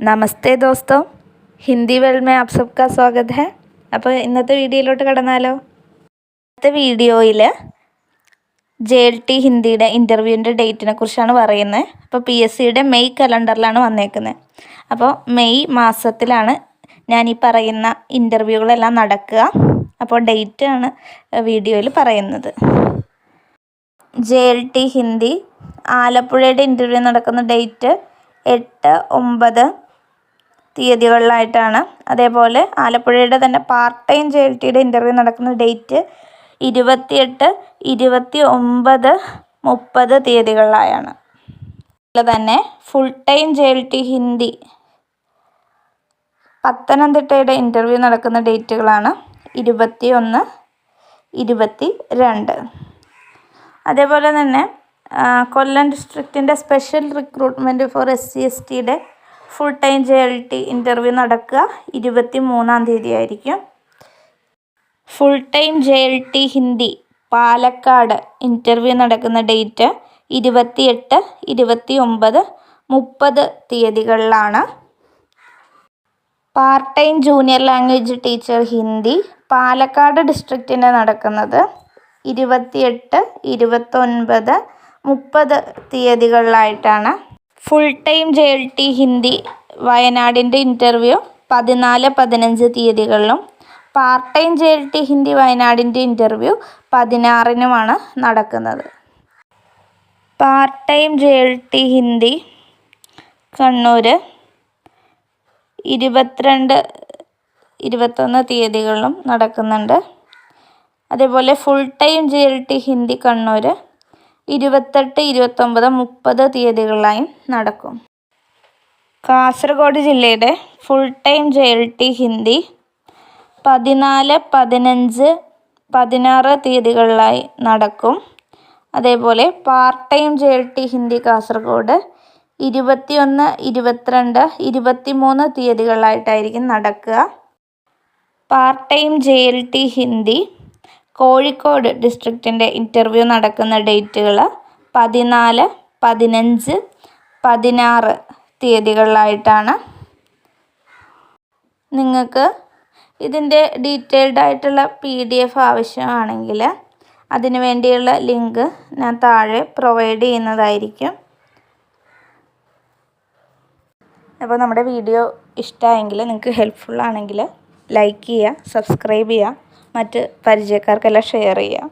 നമസ്തേ ദോസ്തോ, Hindi world में आप सबका स्वागत है. അപ്പോൾ ഇന്നത്തെ വീഡിയോയിലോട്ട് കടന്നാലോ. ഇന്നത്തെ വീഡിയോയിൽ JLT ഹിന്ദിയുടെ ഇൻ്റർവ്യൂവിൻ്റെ ഡേറ്റിനെ കുറിച്ചാണ് പറയുന്നത്. അപ്പോൾ PSCയുടെ മെയ് കലണ്ടറിലാണ് വന്നേക്കുന്നത്. അപ്പോൾ മെയ് മാസത്തിലാണ് ഞാൻ ഈ പറയുന്ന ഇൻ്റർവ്യൂകളെല്ലാം നടക്കുക. അപ്പോൾ ഡേറ്റ് ആണ് വീഡിയോയിൽ പറയുന്നത്. JLT ഹിന്ദി ആലപ്പുഴയുടെ ഇൻ്റർവ്യൂ നടക്കുന്ന ഡേറ്റ് 8-9 തീയതികളിലായിട്ടാണ്. അതേപോലെ ആലപ്പുഴയുടെ തന്നെ പാർട്ട് ടൈം JLTയുടെ ഇൻ്റർവ്യൂ നടക്കുന്ന ഡേറ്റ് 28, 29, 30 തീയതികളിലായാണ്. അതുപോലെ തന്നെ ഫുൾ ടൈം JLT ഹിന്ദി പത്തനംതിട്ടയുടെ ഇൻ്റർവ്യൂ നടക്കുന്ന ഡേറ്റുകളാണ് 21, 22. അതേപോലെ തന്നെ കൊല്ലം ഡിസ്ട്രിക്റ്റിൻ്റെ സ്പെഷ്യൽ റിക്രൂട്ട്മെൻറ്റ് ഫോർ SC/STയുടെ ഫുൾ ടൈം JLT ഇൻ്റർവ്യൂ നടക്കുക 23-ാം തീയതി ആയിരിക്കും. Full time JLT Hindi Palakkad interview നടക്കുന്ന ഡേറ്റ് 28, 29, 30 തീയതികളിലാണ്. Part time junior language teacher Hindi Palakkad ഡിസ്ട്രിക്റ്റിൻ്റെ നടക്കുന്നത് 28, 29, 30 തീയതികളിലായിട്ടാണ്. ഫുൾ ടൈം JLT ഹിന്ദി വയനാടിൻ്റെ ഇൻ്റർവ്യൂ 14, 15 തീയതികളിലും പാർട്ട് ടൈം JLT ഹിന്ദി വയനാടിൻ്റെ ഇൻ്റർവ്യൂ 16-നുമാണ് നടക്കുന്നത്. Part time JLT Hindi Kannur 22, 21 തീയതികളിലും നടക്കുന്നുണ്ട്. അതേപോലെ full time JLT Hindi Kannur 28, 29, 30 തീയതികളിലായും നടക്കും. കാസർഗോഡ് ജില്ലയുടെ ഫുൾ ടൈം JLT ഹിന്ദി 14, 15, 16 തീയതികളിലായി നടക്കും. അതേപോലെ part time JLT Hindi Kasaragod 21, 22, 23 തീയതികളിലായിട്ടായിരിക്കും നടക്കുക. Part time JLT Hindi Kozhikode ഡിസ്ട്രിക്റ്റിൻ്റെ interview നടക്കുന്ന ഡേറ്റുകൾ 14, 15, 16 തീയതികളിലായിട്ടാണ്. നിങ്ങൾക്ക് ഇതിൻ്റെ ഡീറ്റെയിൽഡ് ആയിട്ടുള്ള PDF ആവശ്യമാണെങ്കിൽ അതിനു വേണ്ടിയുള്ള ലിങ്ക് ഞാൻ താഴെ പ്രൊവൈഡ് ചെയ്യുന്നതായിരിക്കും. അപ്പോൾ നമ്മുടെ വീഡിയോ ഇഷ്ടമായെങ്കിൽ, നിങ്ങൾക്ക് ഹെൽപ്ഫുൾ ആണെങ്കിൽ ലൈക്ക് ചെയ്യുക, സബ്സ്ക്രൈബ് ചെയ്യുക, മറ്റ് പരിചയക്കാർക്കെല്ലാം ഷെയർ ചെയ്യുക.